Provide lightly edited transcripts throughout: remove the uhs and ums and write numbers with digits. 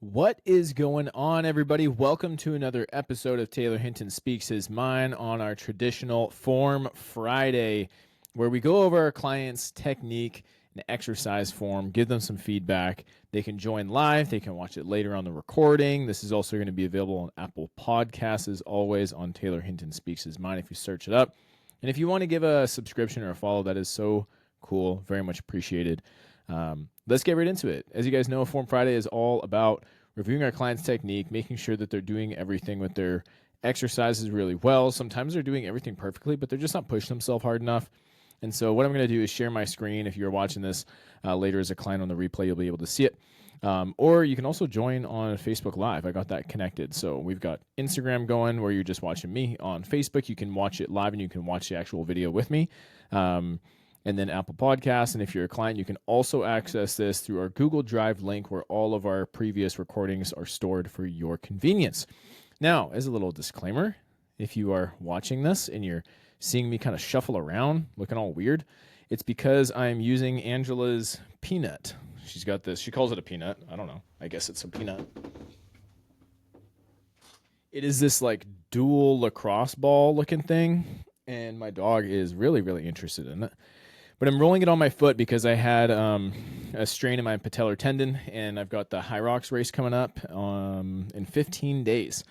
What is going on, everybody? Welcome to another episode of Taylor Hinton Speaks His Mind on our traditional Form Friday, where we go over our clients' technique and exercise form, give them some feedback. They can join live. They can watch it later on the recording. This is also going to be available on Apple Podcasts, as always, on Taylor Hinton Speaks His Mind if you search it up. And if you want to give a subscription or a follow, that is so cool. Very much appreciated. Let's get right into it. As you guys know, Form Friday is all about reviewing our client's technique, making sure that they're doing everything with their exercises really well. Sometimes they're doing everything perfectly, but they're just not pushing themselves hard enough. And so what I'm going to do is share my screen. If you're watching this later as a client on the replay, you'll be able to see it. Or you can also join on Facebook Live. I got that connected. So we've got Instagram going where you're just watching me. On Facebook, you can watch it live and you can watch the actual video with me. And then Apple Podcasts. And if you're a client, you can also access this through our Google Drive link where all of our previous recordings are stored for your convenience. Now, as a little disclaimer, if you are watching this and you're seeing me kind of shuffle around, looking all weird, it's because I'm using Angela's peanut. She's got this. She calls it a peanut. I don't know. I guess it's a peanut. It is this like dual lacrosse ball looking thing. And my dog is really, really interested in it. But I'm rolling it on my foot because I had a strain in my patellar tendon, and I've got the High Rocks race coming up in 15 days.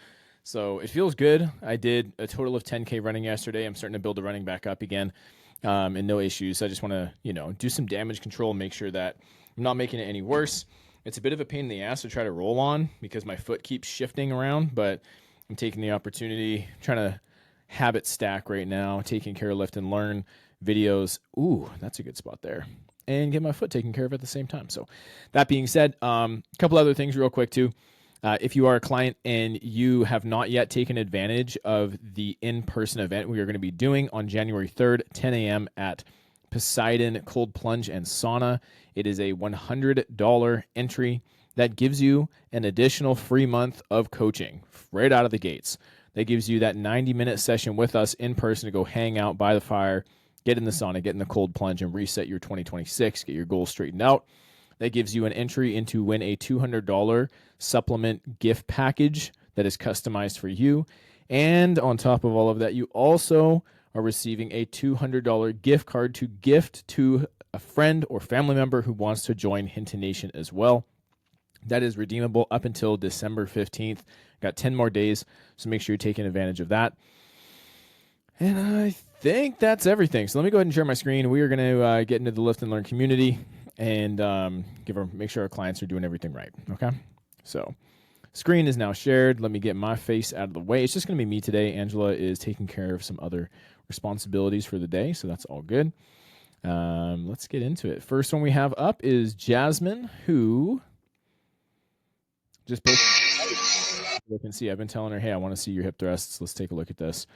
So it feels good. I did a total of 10K running yesterday. I'm starting to build the running back up again, and no issues. I just want to, do some damage control and make sure that I'm not making it any worse. It's a bit of a pain in the ass to try to roll on because my foot keeps shifting around, but I'm taking the opportunity, trying to habit stack right now, taking care of lift and learn videos. Ooh, that's a good spot there. And get my foot taken care of at the same time. So that being said, a couple other things real quick too. If you are a client and you have not yet taken advantage of the in-person event we are going to be doing on January 3rd, 10 a.m. at Poseidon Cold Plunge and Sauna, it is a $100 entry that gives you an additional free month of coaching right out of the gates. That gives you that 90-minute session with us in person to go hang out by the fire, get in the sauna, get in the cold plunge, and reset your 2026, get your goals straightened out. That gives you an entry into win a $200 supplement gift package that is customized for you. And on top of all of that, you also are receiving a $200 gift card to gift to a friend or family member who wants to join Hinton Nation as well. That is redeemable up until December 15th. Got 10 more days, so make sure you're taking advantage of that. And I think that's everything. So let me go ahead and share my screen. We are going to get into the Lift and Learn community and make sure our clients are doing everything right. Okay? So screen is now shared. Let me get my face out of the way. It's just going to be me today. Angela is taking care of some other responsibilities for the day, so that's all good. Let's get into it. First one we have up is Jasmine, who just look and see. I've been telling her, hey, I want to see your hip thrusts. Let's take a look at this.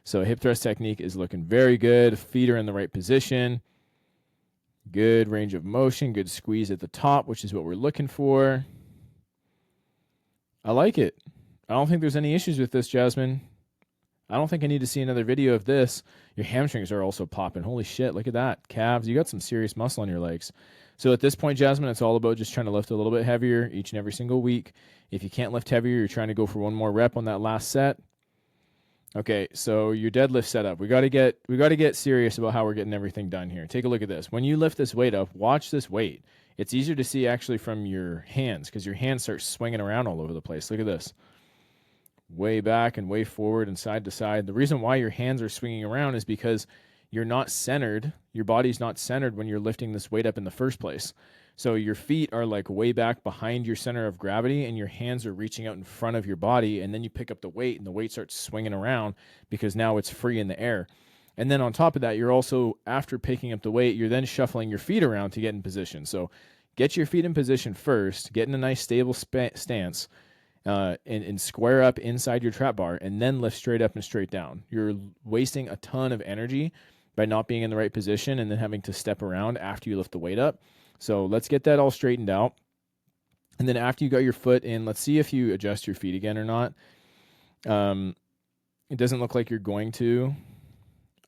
So hip thrust technique is looking very good. Feet are in the right position. Good range of motion. Good squeeze at the top, which is what we're looking for. I like it. I don't think there's any issues with this, Jasmine. I don't think I need to see another video of this. Your hamstrings are also popping. Holy shit, look at that. Calves, you got some serious muscle on your legs. So at this point, Jasmine, it's all about just trying to lift a little bit heavier each and every single week. If you can't lift heavier, you're trying to go for one more rep on that last set. Okay, so your deadlift setup. We got to get serious about how we're getting everything done here. Take a look at this. When you lift this weight up, watch this weight. It's easier to see actually from your hands because your hands start swinging around all over the place. Look at this. Way back and way forward and side to side. The reason why your hands are swinging around is because you're not centered. Your body's not centered when you're lifting this weight up in the first place. So your feet are like way back behind your center of gravity and your hands are reaching out in front of your body, and then you pick up the weight and the weight starts swinging around because now it's free in the air. And then on top of that, you're also, after picking up the weight, you're then shuffling your feet around to get in position. So get your feet in position first, get in a nice stable stance, and square up inside your trap bar, and then lift straight up and straight down. You're wasting a ton of energy by not being in the right position and then having to step around after you lift the weight up. So let's get that all straightened out. And then after you got your foot in, let's see if you adjust your feet again or not. It doesn't look like you're going to.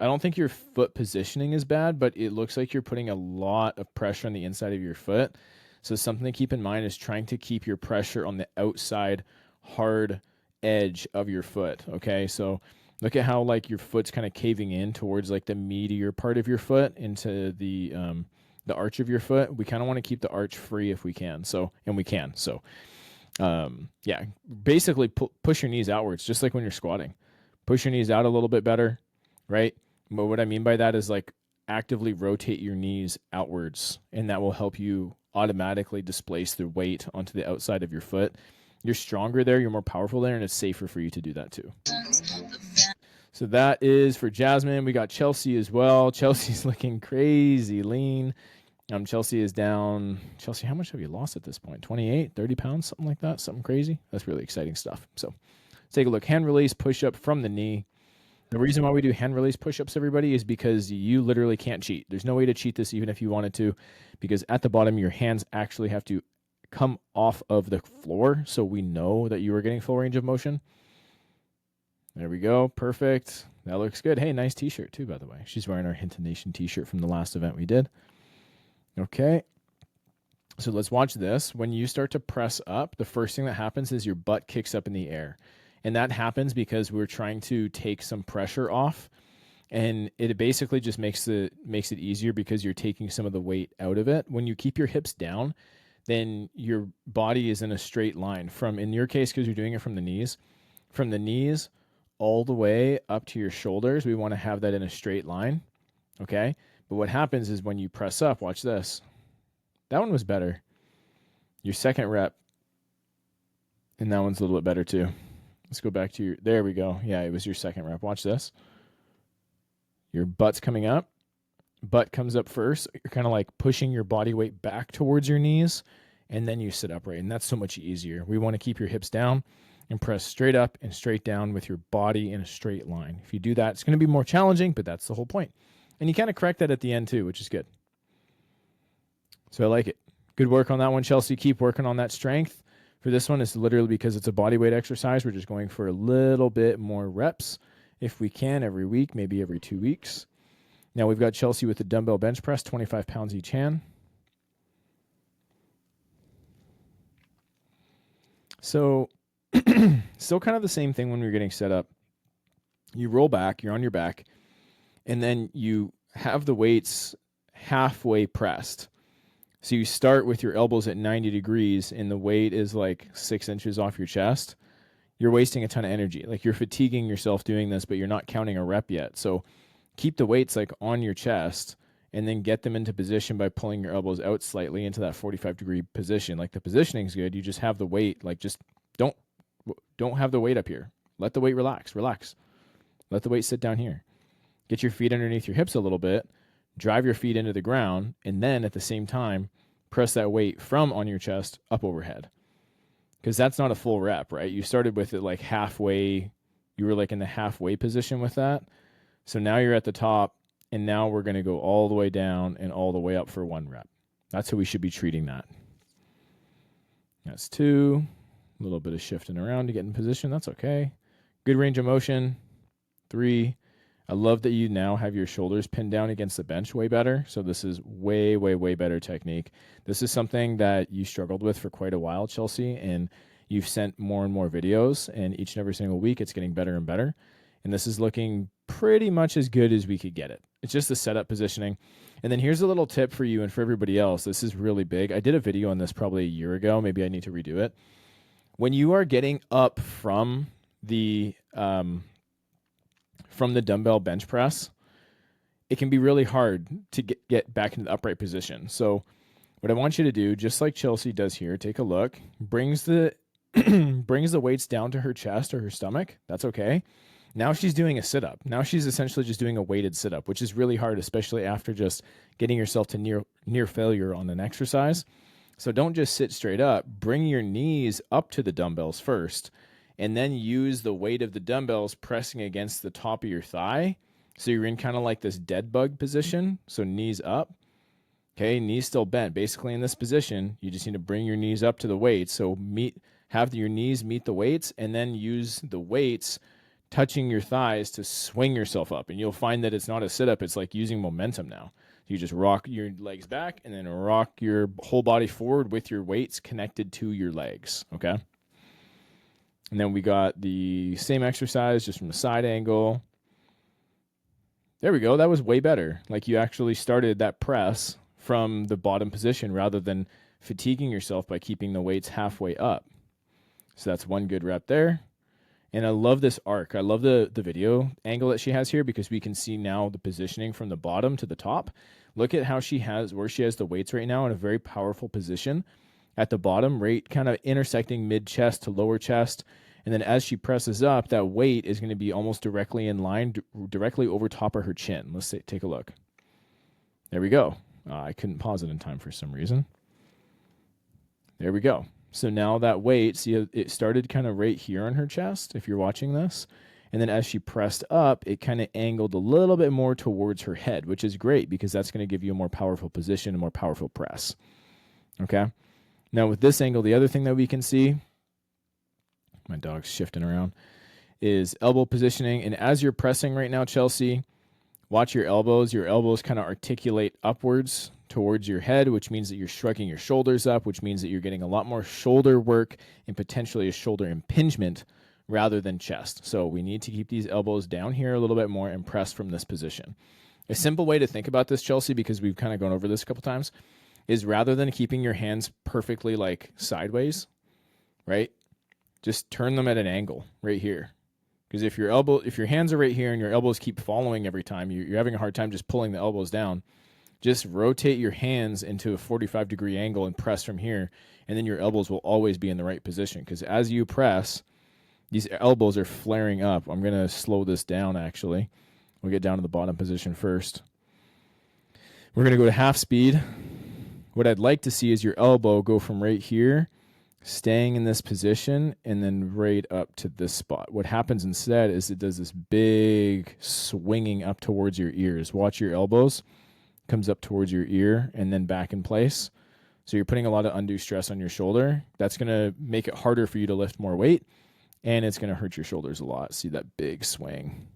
I don't think your foot positioning is bad, but it looks like you're putting a lot of pressure on the inside of your foot. So something to keep in mind is trying to keep your pressure on the outside hard edge of your foot. Okay, so look at how like your foot's kind of caving in towards like the meatier part of your foot into the arch of your foot. We kind of want to keep the arch free if we can. So, and we can. So, yeah, basically push your knees outwards, just like when you're squatting. Push your knees out a little bit better, right? But what I mean by that is like actively rotate your knees outwards, and that will help you automatically displace the weight onto the outside of your foot. You're stronger there, you're more powerful there, and it's safer for you to do that too. So that is for Jasmine. We got Chelsea as well. Chelsea's looking crazy lean. Chelsea is down. Chelsea, how much have you lost at this point? 28, 30 pounds, something like that, something crazy. That's really exciting stuff. So let's take a look. Hand release push-up from the knee. The reason why we do hand release push-ups, everybody, is because you literally can't cheat. There's no way to cheat this even if you wanted to, because at the bottom, your hands actually have to come off of the floor so we know that you are getting full range of motion. There we go. Perfect. That looks good. Hey, nice t-shirt too, by the way. She's wearing our Hinton Nation t-shirt from the last event we did. Okay. So let's watch this. When you start to press up, the first thing that happens is your butt kicks up in the air. And that happens because we're trying to take some pressure off. And it basically just makes it easier because you're taking some of the weight out of it. When you keep your hips down, then your body is in a straight line from, in your case, because you're doing it from the knees all the way up to your shoulders. We want to have that in a straight line. Okay. But what happens is when you press up, watch this. That one was better. Your second rep. And that one's a little bit better too. Let's go back to your, there we go. Yeah, it was your second rep. Watch this. Your butt's coming up. Butt comes up first. You're kind of like pushing your body weight back towards your knees, and then you sit upright. And that's so much easier. We want to keep your hips down and press straight up and straight down with your body in a straight line. If you do that, it's going to be more challenging, but that's the whole point. And you kind of correct that at the end too, which is good. So I like it. Good work on that one, Chelsea. Keep working on that strength. For this one, it's literally because it's a body weight exercise. We're just going for a little bit more reps if we can every week, maybe every 2 weeks. Now we've got Chelsea with the dumbbell bench press, 25 pounds each hand. So still kind of the same thing when we're getting set up. You roll back, you're on your back, and then you have the weights halfway pressed. So you start with your elbows at 90 degrees and the weight is like 6 inches off your chest. You're wasting a ton of energy. Like you're fatiguing yourself doing this, but you're not counting a rep yet. So keep the weights like on your chest and then get them into position by pulling your elbows out slightly into that 45-degree position. Like the positioning is good. You just have the weight, like just don't have the weight up here. Let the weight relax. Let the weight sit down here. Get your feet underneath your hips a little bit. Drive your feet into the ground, and then at the same time, press that weight from on your chest up overhead. Because that's not a full rep, right? You started with it like halfway. You were like in the halfway position with that. So now you're at the top, and now we're going to go all the way down and all the way up for 1 rep. That's how we should be treating that. That's 2. A little bit of shifting around to get in position. That's okay. Good range of motion. 3. I love that you now have your shoulders pinned down against the bench way better. So this is way, way, way better technique. This is something that you struggled with for quite a while, Chelsea, and you've sent more and more videos, and each and every single week it's getting better and better. And this is looking pretty much as good as we could get it. It's just the setup positioning. And then here's a little tip for you and for everybody else. This is really big. I did a video on this probably a year ago. Maybe I need to redo it. When you are getting up from the dumbbell bench press, it can be really hard to get back into the upright position. So what I want you to do, just like Chelsea does here, take a look, brings the weights down to her chest or her stomach. That's okay. Now she's doing a sit-up. Now she's essentially just doing a weighted sit-up, which is really hard, especially after just getting yourself to near failure on an exercise. So don't just sit straight up. Bring your knees up to the dumbbells first, and then use the weight of the dumbbells pressing against the top of your thigh. So you're in kind of like this dead bug position. So knees up. Okay, knees still bent. Basically in this position, you just need to bring your knees up to the weights. So have your knees meet the weights, and then use the weights touching your thighs to swing yourself up. And you'll find that it's not a sit-up. It's like using momentum now. You just rock your legs back and then rock your whole body forward with your weights connected to your legs, okay? And then we got the same exercise just from the side angle. There we go. That was way better. Like you actually started that press from the bottom position rather than fatiguing yourself by keeping the weights halfway up. So that's one good rep there. And I love this arc. I love the video angle that she has here because we can see now the positioning from the bottom to the top. Look at how she has, where she has the weights right now in a very powerful position at the bottom, right kind of intersecting mid-chest to lower chest. And then as she presses up, that weight is going to be almost directly in line, directly over top of her chin. Let's take a look. There we go. I couldn't pause it in time for some reason. There we go. So now that weight, see, it started kind of right here on her chest, if you're watching this. And then as she pressed up, it kind of angled a little bit more towards her head, which is great because that's going to give you a more powerful position, a more powerful press. Okay? Now with this angle, the other thing that we can see, my dog's shifting around, is elbow positioning. And as you're pressing right now, Chelsea, watch your elbows. Your elbows kind of articulate upwards towards your head, which means that you're shrugging your shoulders up, which means that you're getting a lot more shoulder work and potentially a shoulder impingement rather than chest. So we need to keep these elbows down here a little bit more and press from this position. A simple way to think about this, Chelsea, because we've kind of gone over this a couple times, is rather than keeping your hands perfectly like sideways, right? Just turn them at an angle right here. Because if your hands are right here and your elbows keep following every time, you're having a hard time just pulling the elbows down. Just rotate your hands into a 45-degree angle and press from here, and then your elbows will always be in the right position. Because as you press, these elbows are flaring up. I'm going to slow this down, actually. We'll get down to the bottom position first. We're going to go to half speed. What I'd like to see is your elbow go from right here, staying in this position, and then right up to this spot. What happens instead is it does this big swinging up towards your ears. Watch your elbows. Comes up towards your ear and then back in place. So you're putting a lot of undue stress on your shoulder. That's going to make it harder for you to lift more weight, and it's going to hurt your shoulders a lot. See that big swing.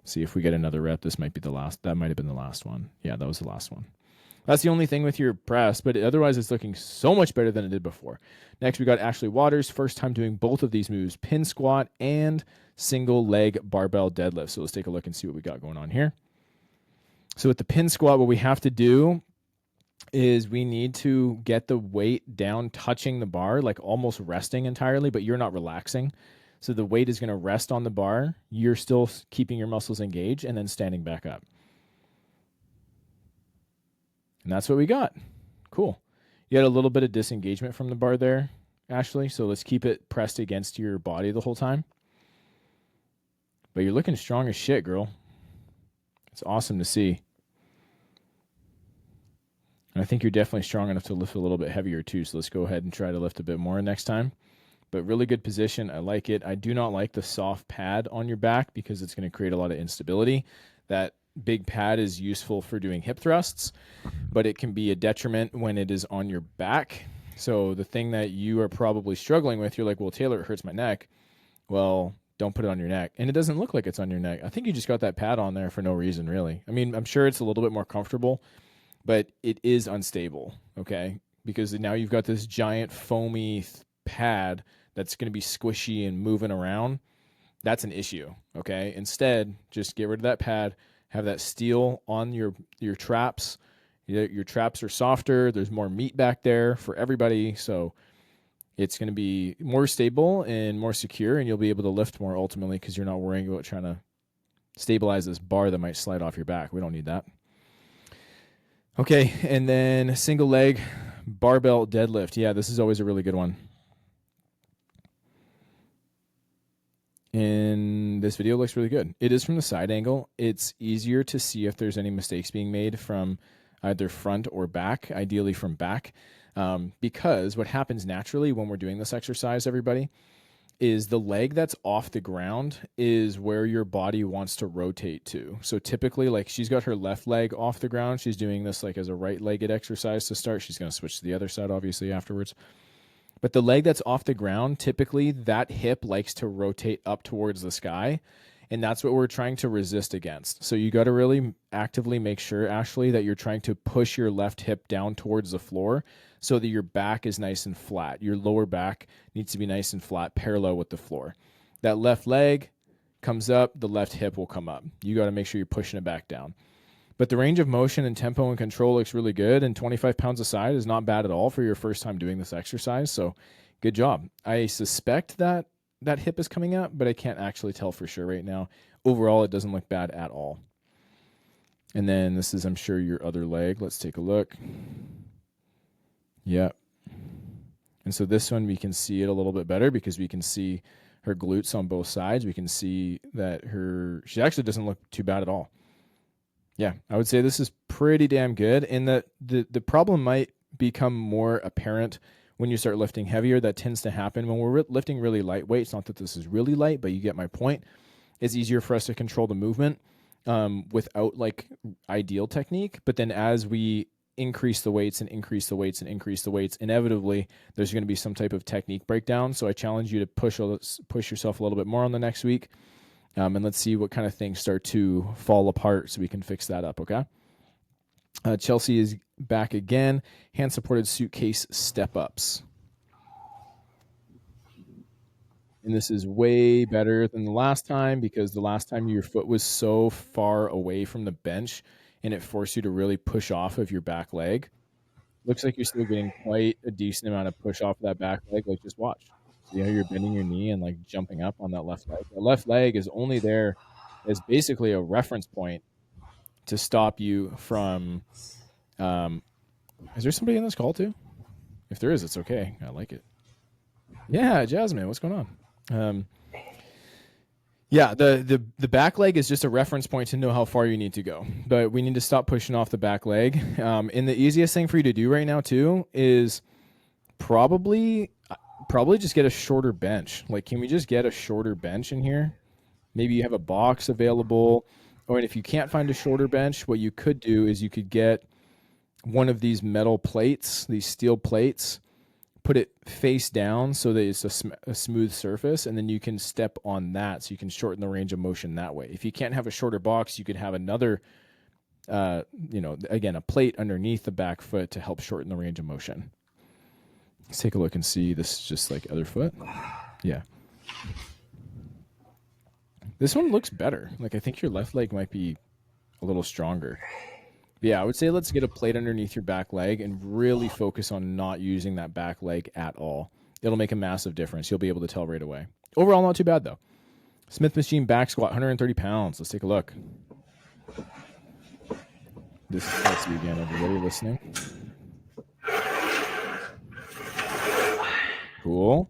See if we get another rep. This might be the last. That might have been the last one. Yeah, that was the last one. That's the only thing with your press, but otherwise it's looking so much better than it did before. Next, we got Ashley Waters. First time doing both of these moves, pin squat and single leg barbell deadlift. So let's take a look and see what we got going on here. So with the pin squat, what we have to do is we need to get the weight down touching the bar, like almost resting entirely, but you're not relaxing. So the weight is going to rest on the bar. You're still keeping your muscles engaged and then standing back up. And that's what we got. Cool. You had a little bit of disengagement from the bar there, Ashley. So let's keep it pressed against your body the whole time. But you're looking strong as shit, girl. It's awesome to see. And I think you're definitely strong enough to lift a little bit heavier too. So let's go ahead and try to lift a bit more next time. But really good position. I like it. I do not like the soft pad on your back because it's going to create a lot of instability. That big pad is useful for doing hip thrusts, but it can be a detriment when it is on your back. So the thing that you are probably struggling with, you're like, well, Taylor, it hurts my neck. Well, don't put it on your neck. And it doesn't look like it's on your neck. I think you just got that pad on there for no reason, really. I mean, I'm sure it's a little bit more comfortable, but it is unstable, okay? Because now you've got this giant foamy pad that's going to be squishy and moving around. That's an issue, okay? Instead, just get rid of that pad, have that steel on your traps. Your traps are softer. There's more meat back there for everybody, so it's going to be more stable and more secure, and you'll be able to lift more ultimately because you're not worrying about trying to stabilize this bar that might slide off your back. We don't need that. Okay, and then single leg barbell deadlift. Yeah, this is always a really good one. And this video looks really good. It is from the side angle. It's easier to see if there's any mistakes being made from either front or back, ideally from back. Because what happens naturally when we're doing this exercise, everybody, is the leg that's off the ground is where your body wants to rotate to. So typically, like she's got her left leg off the ground. She's doing this like as a right-legged exercise to start. She's going to switch to the other side, obviously, afterwards. But the leg that's off the ground, typically that hip likes to rotate up towards the sky. And that's what we're trying to resist against. So you got to really actively make sure, Ashley, that you're trying to push your left hip down towards the floor so that your back is nice and flat. Your lower back needs to be nice and flat, parallel with the floor. That left leg comes up, the left hip will come up. You got to make sure you're pushing it back down. But the range of motion and tempo and control looks really good, and 25 pounds a side is not bad at all for your first time doing this exercise. So good job. I suspect that hip is coming up, but I can't actually tell for sure right now. Overall, it doesn't look bad at all. And then this is, I'm sure, your other leg. Let's take a look. Yep. And so this one, we can see it a little bit better because we can see her glutes on both sides. We can see that she actually doesn't look too bad at all. Yeah, I would say this is pretty damn good. And the problem might become more apparent when you start lifting heavier. That tends to happen when we're lifting really lightweight. It's not that this is really light, but you get my point. It's easier for us to control the movement without like ideal technique. But then as we increase the weights and increase the weights and increase the weights, inevitably there's going to be some type of technique breakdown. So I challenge you to push yourself a little bit more on the next week. And let's see what kind of things start to fall apart so we can fix that up, okay? Chelsea is back again. Hand-supported suitcase step-ups. And this is way better than the last time because the last time your foot was so far away from the bench and it forced you to really push off of your back leg. Looks like you're still getting quite a decent amount of push off of that back leg. Like, just watch. See how you're bending your knee and like jumping up on that left leg. The left leg is only there as basically a reference point to stop you from. Is there somebody in this call too? If there is, it's okay. I like it. Yeah, Jasmine, what's going on? Yeah, the back leg is just a reference point to know how far you need to go. But we need to stop pushing off the back leg. And the easiest thing for you to do right now too is probably just get a shorter bench. Like, can we just get a shorter bench in here? Maybe you have a box available. Or if you can't find a shorter bench, what you could do is you could get one of these metal plates, these steel plates, put it face down so that it's a smooth surface, and then you can step on that so you can shorten the range of motion that way. If you can't have a shorter box, you could have another, again, a plate underneath the back foot to help shorten the range of motion. Let's take a look and see. This is just like other foot. Yeah. This one looks better. Like, I think your left leg might be a little stronger. But yeah, I would say let's get a plate underneath your back leg and really focus on not using that back leg at all. It'll make a massive difference. You'll be able to tell right away. Overall, not too bad, though. Smith machine back squat, 130 pounds. Let's take a look. This is Kelsey again, everybody listening. Cool.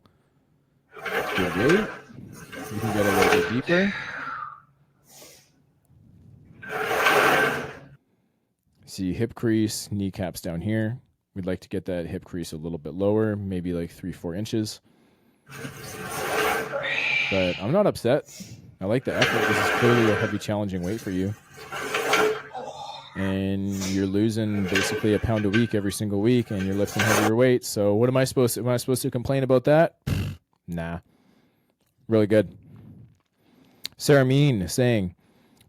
Good weight. You can get a little bit deeper. See hip crease, kneecaps down here. We'd like to get that hip crease a little bit lower, maybe like 3-4 inches. But I'm not upset. I like the effort. This is clearly a heavy, challenging weight for you. And you're losing basically a pound a week every single week, and you're lifting heavier weights. So what am I supposed to complain about that? Nah. Really good. Sarah Mean saying,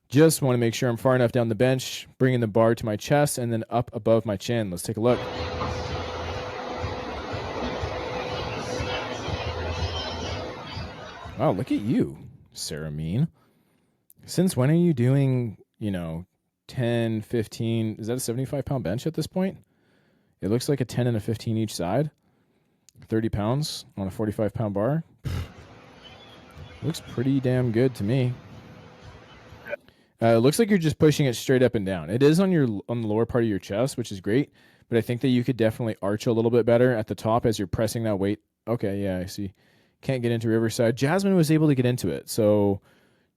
just want to make sure I'm far enough down the bench, bringing the bar to my chest and then up above my chin. Let's take a look. Wow, look at you, Sarah Mean. Since when are you doing, 10, 15, is that a 75-pound bench at this point? It looks like a 10 and a 15 each side. 30 pounds on a 45-pound bar. Looks pretty damn good to me. It looks like you're just pushing it straight up and down. It is on the lower part of your chest, which is great, but I think that you could definitely arch a little bit better at the top as you're pressing that weight. Okay, yeah, I see. Can't get into Riverside. Jasmine was able to get into it. So,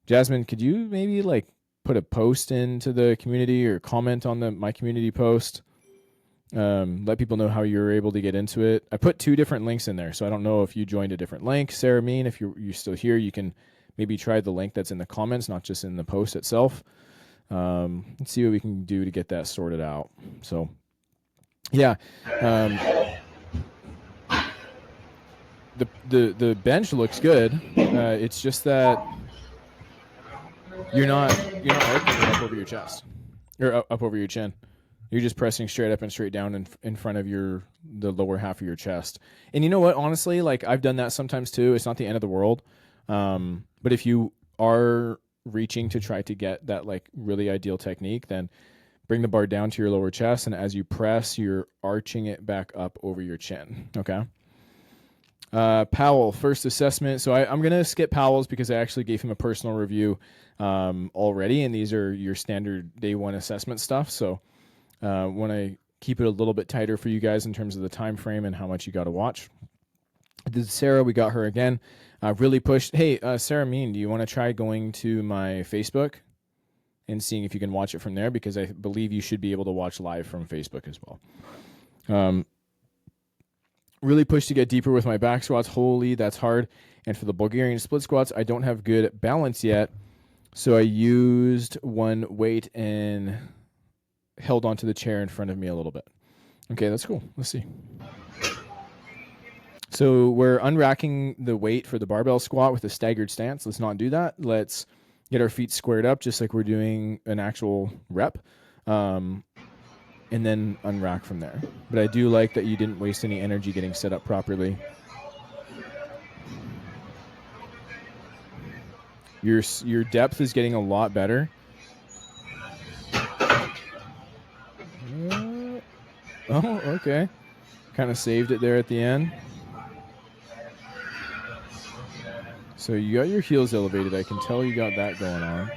Jasmine, could you maybe put a post into the community or comment on my community post? Let people know how you're able to get into it. I put 2 different links in there, so I don't know if you joined a different link. Sarah Mean, if you're still here, you can maybe try the link that's in the comments, not just in the post itself. Let's see what we can do to get that sorted out. So, yeah. The bench looks good. It's just that you're not arcing it up over your chest or up over your chin. You're just pressing straight up and straight down in front of the lower half of your chest. And you know what? Honestly, like I've done that sometimes too. It's not the end of the world. But if you are reaching to try to get that like really ideal technique, then bring the bar down to your lower chest, and as you press, you're arching it back up over your chin. Okay. Powell, first assessment. So I'm going to skip Powell's because I actually gave him a personal review already, and these are your standard day one assessment stuff. So want to keep it a little bit tighter for you guys in terms of the time frame and how much you got to watch. This is Sarah. We got her again. Really pushed. Hey, Sarah Mean, do you want to try going to my Facebook and seeing if you can watch it from there? Because I believe you should be able to watch live from Facebook as well. Really pushed to get deeper with my back squats. Holy, that's hard. And for the Bulgarian split squats, I don't have good balance yet. So I used one weight and held onto the chair in front of me a little bit. Okay, that's cool. Let's see. So we're unracking the weight for the barbell squat with a staggered stance. Let's not do that. Let's get our feet squared up just like we're doing an actual rep. And then unrack from there. But I do like that you didn't waste any energy getting set up properly. Your depth is getting a lot better. Oh, okay. Kind of saved it there at the end. So you got your heels elevated. I can tell you got that going on.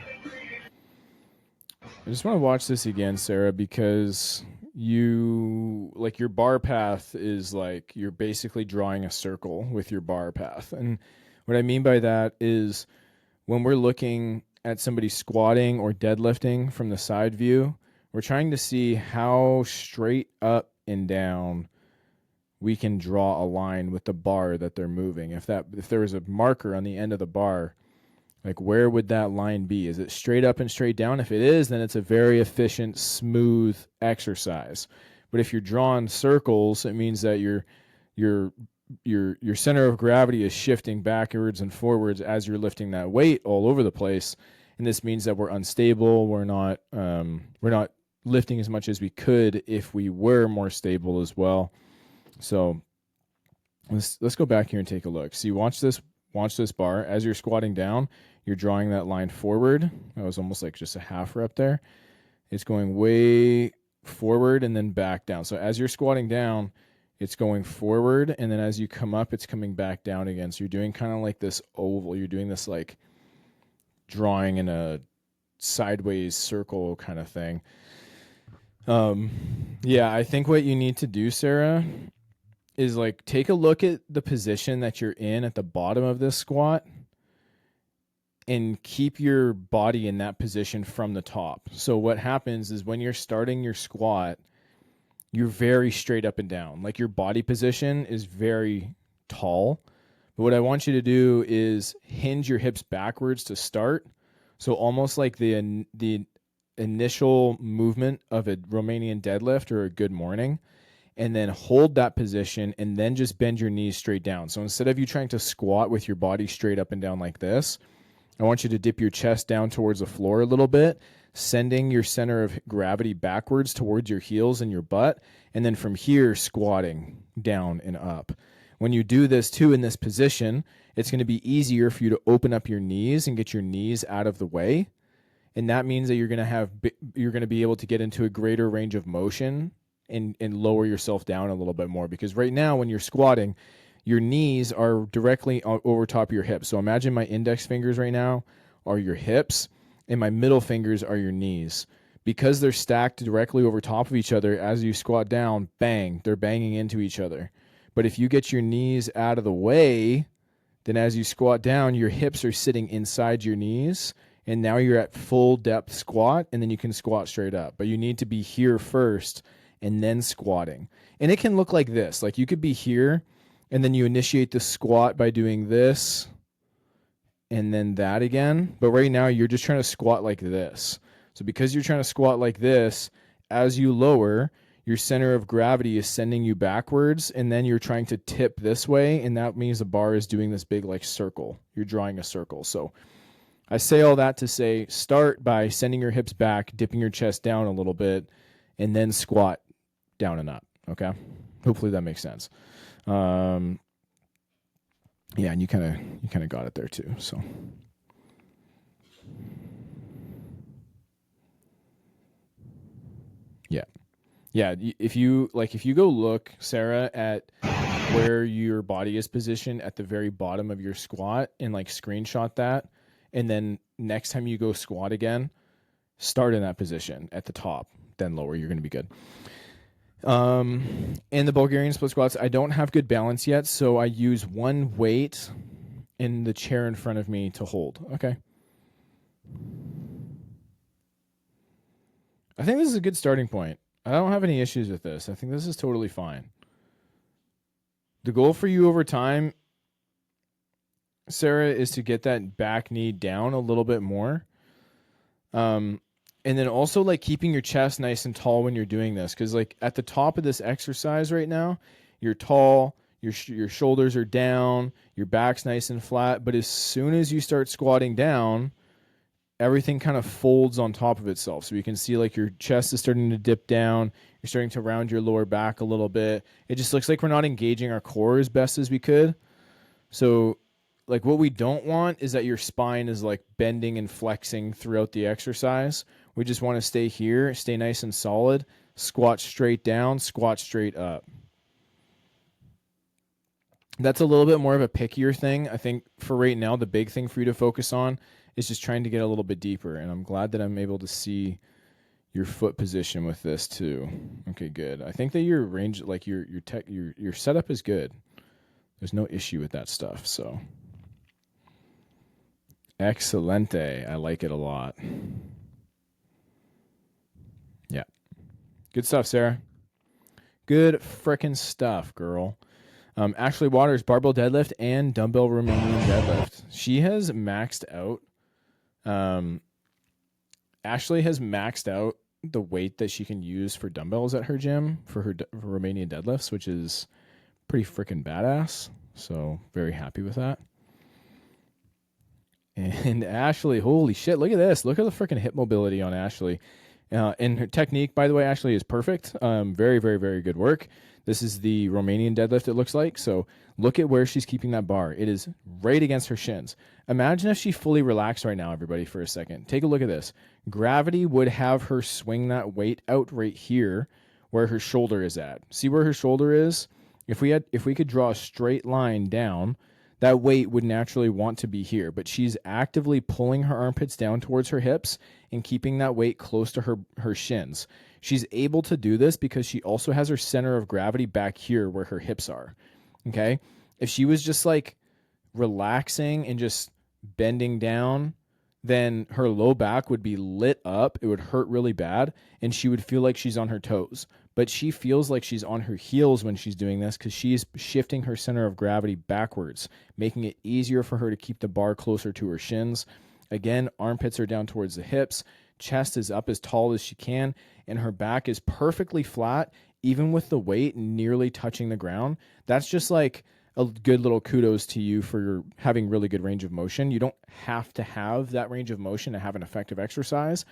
I just want to watch this again, Sarah, because your bar path is like you're basically drawing a circle with your bar path. And what I mean by that is when we're looking at somebody squatting or deadlifting from the side view, we're trying to see how straight up and down we can draw a line with the bar that they're moving. If there was a marker on the end of the bar, like where would that line be? Is it straight up and straight down? If it is, then it's a very efficient, smooth exercise. But if you're drawing circles, it means that your center of gravity is shifting backwards and forwards as you're lifting that weight all over the place. And this means that we're unstable. We're not lifting as much as we could if we were more stable as well. So let's go back here and take a look. See, watch this bar. As you're squatting down, you're drawing that line forward. That was almost like just a half rep there. It's going way forward and then back down. So as you're squatting down, it's going forward, and then as you come up, it's coming back down again. So you're doing kind of like this oval. You're doing this like drawing in a sideways circle kind of thing. Yeah, I think what you need to do, Sarah, is like take a look at the position that you're in at the bottom of this squat and keep your body in that position from the top. So what happens is when you're starting your squat, you're very straight up and down. Like your body position is very tall. But what I want you to do is hinge your hips backwards to start. So almost like the initial movement of a Romanian deadlift or a good morning, and then hold that position and then just bend your knees straight down. So instead of you trying to squat with your body straight up and down like this, I want you to dip your chest down towards the floor a little bit, sending your center of gravity backwards towards your heels and your butt, and then from here squatting down and up. When you do this too in this position, it's going to be easier for you to open up your knees and get your knees out of the way. And that means that you're going to be able to get into a greater range of motion and lower yourself down a little bit more. Because right now when you're squatting, your knees are directly over top of your hips. So imagine my index fingers right now are your hips and my middle fingers are your knees. Because they're stacked directly over top of each other, as you squat down, bang, they're banging into each other. But if you get your knees out of the way, then as you squat down, your hips are sitting inside your knees, and now you're at full depth squat, and then you can squat straight up. But you need to be here first and then squatting. And it can look like this. Like you could be here, and then you initiate the squat by doing this, and then that again. But right now, you're just trying to squat like this. So because you're trying to squat like this, as you lower, your center of gravity is sending you backwards, and then you're trying to tip this way, and that means the bar is doing this big like circle. You're drawing a circle. So I say all that to say start by sending your hips back, dipping your chest down a little bit, and then squat down and up. Okay. Hopefully that makes sense. Yeah, and you kind of got it there too. So yeah. Yeah, if you go look, Sarah, at where your body is positioned at the very bottom of your squat and like screenshot that, and then next time you go squat again, start in that position at the top, then lower. You're going to be good. In the Bulgarian split squats, I don't have good balance yet, so I use one weight in the chair in front of me to hold. Okay. I think this is a good starting point. I don't have any issues with this. I think this is totally fine. The goal for you over time, Sarah, is to get that back knee down a little bit more. And then also like keeping your chest nice and tall when you're doing this, because like at the top of this exercise right now, you're tall, your shoulders are down, your back's nice and flat. But as soon as you start squatting down, everything kind of folds on top of itself. So you can see like your chest is starting to dip down. You're starting to round your lower back a little bit. It just looks like we're not engaging our core as best as we could. So like what we don't want is that your spine is like bending and flexing throughout the exercise. We just want to stay here, stay nice and solid, squat straight down, squat straight up. That's a little bit more of a pickier thing. I think for right now, the big thing for you to focus on is just trying to get a little bit deeper. And I'm glad that I'm able to see your foot position with this too. Okay, good. I think that your range, like your setup is good. There's no issue with that stuff. So excelente. I like it a lot. Yeah. Good stuff, Sarah. Good frickin' stuff, girl. Ashley Waters, barbell deadlift and dumbbell Romanian deadlift. She has maxed out. Ashley has maxed out the weight that she can use for dumbbells at her gym for her Romanian deadlifts, which is pretty freaking badass. So very happy with that. And Ashley, holy shit, look at this. Look at the freaking hip mobility on Ashley. And her technique, by the way, Ashley, is perfect. Very, very, very good work. This is the Romanian deadlift, it looks like. So look at where she's keeping that bar. It is right against her shins. Imagine if she fully relaxed right now, everybody, for a second. Take a look at this. Gravity would have her swing that weight out right here where her shoulder is at. See where her shoulder is? If we could draw a straight line down, that weight would naturally want to be here, but she's actively pulling her armpits down towards her hips and keeping that weight close to her shins. She's able to do this because she also has her center of gravity back here where her hips are. Okay? If she was just like relaxing and just bending down, then her low back would be lit up. It would hurt really bad, and she would feel like she's on her toes. But she feels like she's on her heels when she's doing this because she's shifting her center of gravity backwards, making it easier for her to keep the bar closer to her shins. Again, armpits are down towards the hips, chest is up as tall as she can, and her back is perfectly flat, even with the weight nearly touching the ground. That's just like a good little kudos to you for having really good range of motion. You don't have to have that range of motion to have an effective exercise,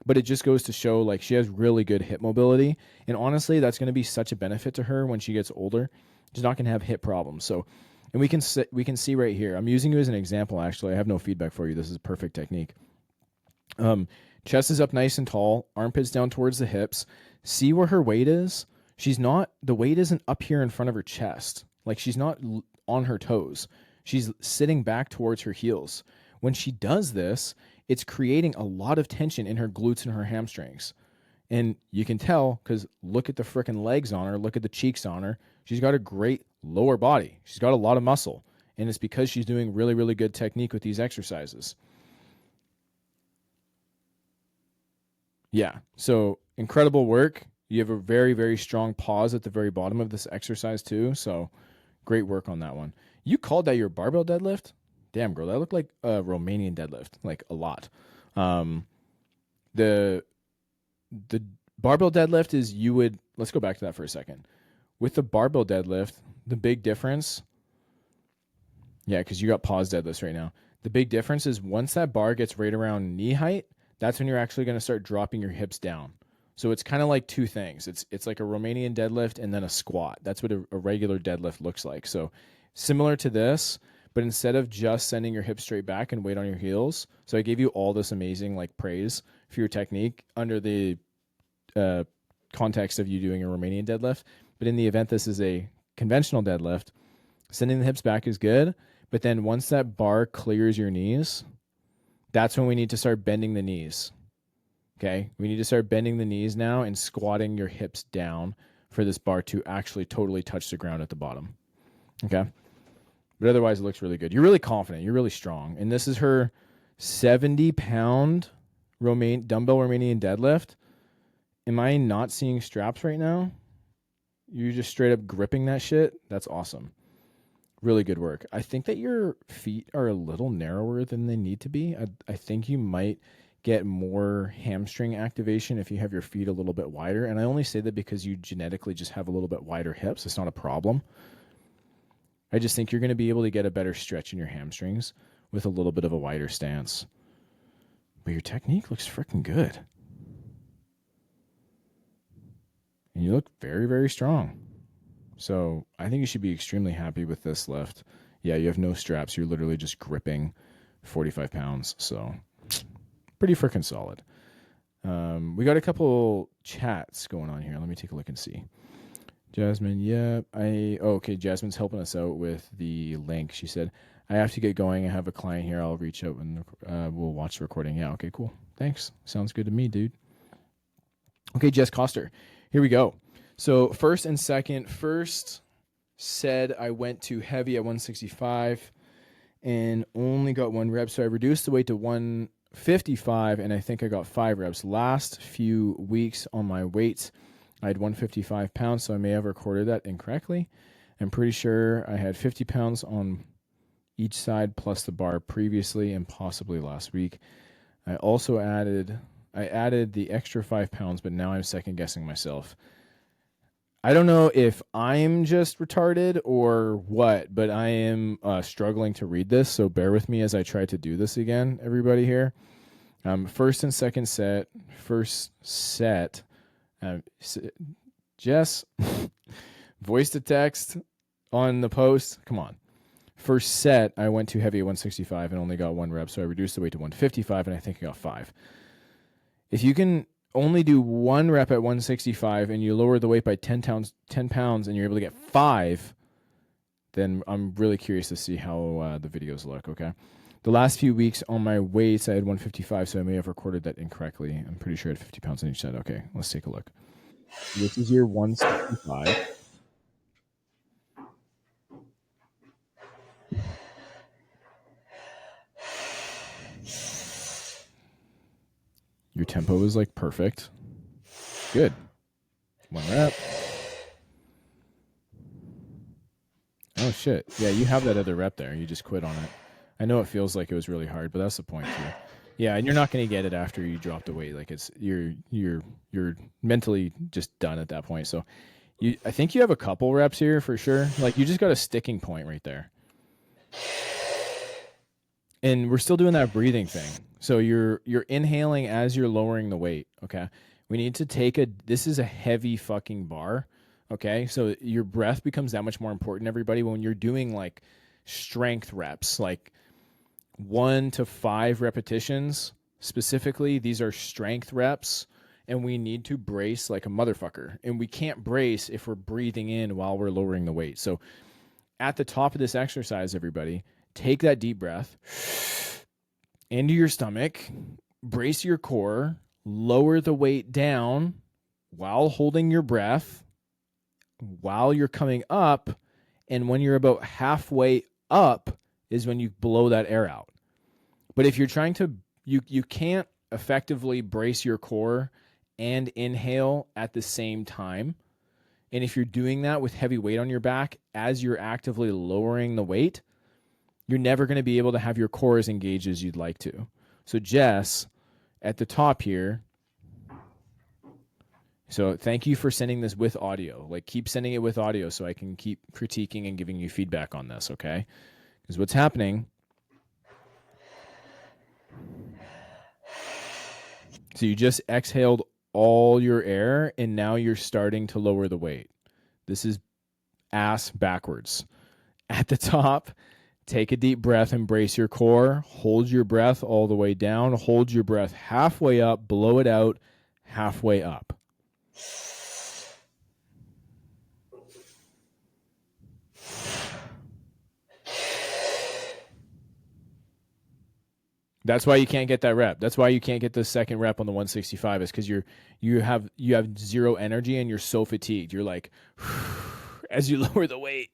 but it just goes to show like she has really good hip mobility. And honestly, that's going to be such a benefit to her when she gets older. She's not going to have hip problems. So, and we can see right here. I'm using you as an example, actually. I have no feedback for you. This is a perfect technique. Chest is up nice and tall, armpits down towards the hips. See where her weight is? The weight isn't up here in front of her chest. Like she's not on her toes. She's sitting back towards her heels. When she does this, it's creating a lot of tension in her glutes and her hamstrings. And you can tell because look at the freaking legs on her. Look at the cheeks on her. She's got a great lower body. She's got a lot of muscle. And it's because she's doing really, really good technique with these exercises. Yeah. So incredible work. You have a very, very strong pause at the very bottom of this exercise too. So great work on that one. You called that your barbell deadlift? Damn, girl, that looked like a Romanian deadlift, like a lot. The barbell deadlift is let's go back to that for a second. With the barbell deadlift, the big difference Yeah, because you got pause deadlifts right now. The big difference is once that bar gets right around knee height, that's when you're actually going to start dropping your hips down. So it's kind of like two things. It's like a Romanian deadlift and then a squat. That's what a regular deadlift looks like. So similar to this, but instead of just sending your hips straight back and weight on your heels. So I gave you all this amazing like praise for your technique under the context of you doing a Romanian deadlift. But in the event this is a conventional deadlift, sending the hips back is good. But then once that bar clears your knees, that's when we need to start bending the knees. Okay, we need to start bending the knees now and squatting your hips down for this bar to actually totally touch the ground at the bottom. Okay, but otherwise it looks really good. You're really confident. You're really strong. And this is her 70-pound dumbbell Romanian deadlift. Am I not seeing straps right now? You're just straight up gripping that shit? That's awesome. Really good work. I think that your feet are a little narrower than they need to be. I think you might get more hamstring activation if you have your feet a little bit wider. And I only say that because you genetically just have a little bit wider hips. It's not a problem. I just think you're going to be able to get a better stretch in your hamstrings with a little bit of a wider stance. But your technique looks freaking good. And you look very, very strong. So I think you should be extremely happy with this lift. Yeah, you have no straps. You're literally just gripping 45 pounds. So pretty freaking solid. We got a couple chats going on here. Let me take a look and see. Jasmine, yeah. Okay, Jasmine's helping us out with the link. She said, I have to get going. I have a client here. I'll reach out and we'll watch the recording. Yeah, okay, cool. Thanks. Sounds good to me, dude. Okay, Jess Coster. Here we go. So first and second, first said I went to heavy at 165 and only got 1 rep. So I reduced the weight to 155 and I think I got 5 reps. Last few weeks on my weights, I had 155 pounds, so I may have recorded that incorrectly. I'm pretty sure I had 50 pounds on each side plus the bar previously and possibly last week. I added the extra 5 pounds, but now I'm second guessing myself. I don't know if I'm just retarded or what, but I am struggling to read this, so bear with me as I try to do this again, everybody here. First and second set. First set. Jess, voice to text on the post. Come on. First set, I went too heavy at 165 and only got 1 rep, so I reduced the weight to 155, and I think I got 5. If you can only do 1 rep at 165 and you lower the weight by 10 pounds and you're able to get 5, then I'm really curious to see how the videos look, okay? The last few weeks on my weights, I had 155, so I may have recorded that incorrectly. I'm pretty sure I had 50 pounds on each side. Okay, let's take a look. This is your 165. Your tempo is like perfect. Good. 1 rep. Oh, shit. Yeah, you have that other rep there. You just quit on it. I know it feels like it was really hard, but that's the point too. Yeah, and you're not going to get it after you drop the weight. Like you're mentally just done at that point. So I think you have a couple reps here for sure. Like you just got a sticking point right there. And we're still doing that breathing thing. So you're inhaling as you're lowering the weight, okay? We need to this is a heavy fucking bar, okay? So your breath becomes that much more important, everybody, when you're doing like strength reps, like 1 to 5 repetitions specifically. These are strength reps, and we need to brace like a motherfucker. And we can't brace if we're breathing in while we're lowering the weight. So at the top of this exercise, everybody, take that deep breath into your stomach, brace your core, lower the weight down while holding your breath, while you're coming up, and when you're about halfway up is when you blow that air out. But if you're trying to, you can't effectively brace your core and inhale at the same time. And if you're doing that with heavy weight on your back as you're actively lowering the weight, you're never going to be able to have your core as engaged as you'd like to. So Jess, at the top here, so thank you for sending this with audio. Like keep sending it with audio so I can keep critiquing and giving you feedback on this, okay? Because what's happening, so you just exhaled all your air and now you're starting to lower the weight. This is ass backwards. At the top, take a deep breath, embrace your core, hold your breath all the way down, hold your breath halfway up, blow it out halfway up. That's why you can't get that rep. That's why you can't get the second rep on the 165 is because you have zero energy and you're so fatigued. You're like, as you lower the weight,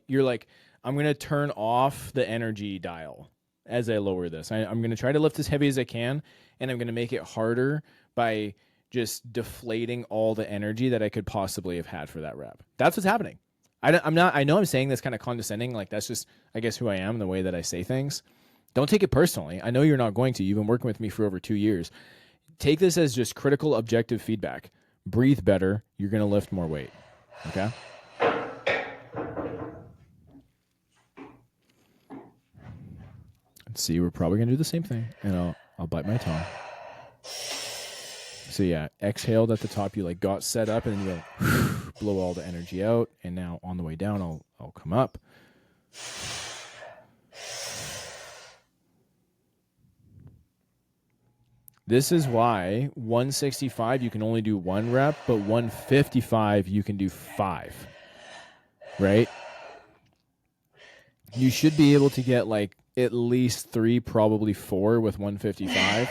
you're like, I'm gonna turn off the energy dial as I lower this. I'm gonna try to lift as heavy as I can, and I'm gonna make it harder by just deflating all the energy that I could possibly have had for that rep. That's what's happening. I'm not. I know I'm saying this kind of condescending. Like that's just, I guess, who I am, the way that I say things. Don't take it personally. I know you're not going to. You've been working with me for over 2 years. Take this as just critical, objective feedback. Breathe better. You're going to lift more weight. Okay? Let's see. We're probably going to do the same thing. And I'll bite my tongue. So yeah, exhaled at the top. You like got set up and then you like blow all the energy out. And now on the way down, I'll come up. This is why 165 you can only do 1 rep, but 155 you can do 5. Right? You should be able to get like at least 3, probably 4 with 155.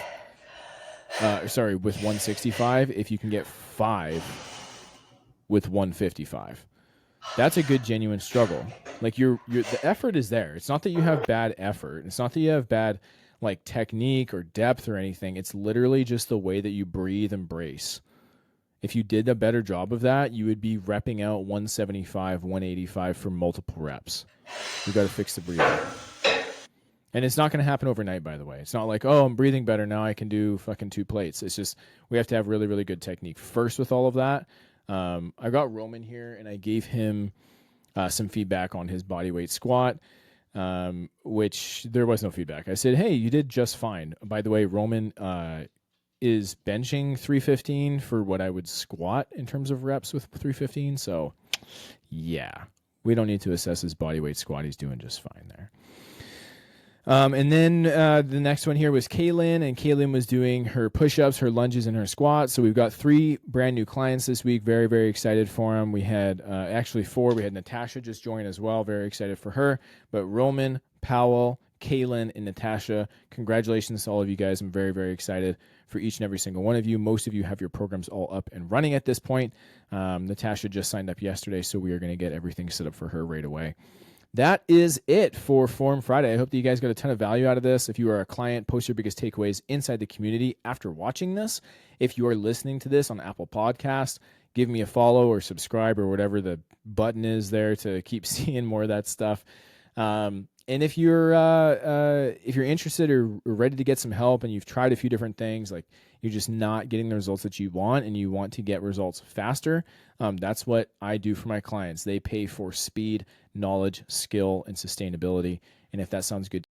With 165 if you can get 5 with 155. That's a good genuine struggle. Like the effort is there. It's not that you have bad effort. It's not that you have bad like technique or depth or anything. It's literally just the way that you breathe and brace. If you did a better job of that, you would be repping out 175, 185 for multiple reps. You got to fix the breathing. And it's not going to happen overnight, by the way. It's not like, oh, I'm breathing better now, I can do fucking 2 plates. It's just we have to have really, really good technique first with all of that. I got Roman here, and I gave him some feedback on his body weight squat. Which there was no feedback. I said, hey, you did just fine. By the way, Roman is benching 315 for what I would squat in terms of reps with 315. So, yeah, we don't need to assess his body weight squat. He's doing just fine there. And then the next one here was Kaylin, and Kaylin was doing her push-ups, her lunges, and her squats. So we've got 3 brand new clients this week. Very, very excited for them. We had actually 4. We had Natasha just join as well. Very excited for her. But Roman, Powell, Kaylin, and Natasha, congratulations to all of you guys. I'm very, very excited for each and every single one of you. Most of you have your programs all up and running at this point. Natasha just signed up yesterday, so we are going to get everything set up for her right away. That is it for Forum Friday. I hope that you guys got a ton of value out of this. If you are a client, post your biggest takeaways inside the community after watching this. If you are listening to this on Apple Podcasts, give me a follow or subscribe or whatever the button is there to keep seeing more of that stuff. And if you're interested or ready to get some help and you've tried a few different things, like you're just not getting the results that you want and you want to get results faster, that's what I do for my clients. They pay for speed, knowledge, skill, and sustainability. And if that sounds good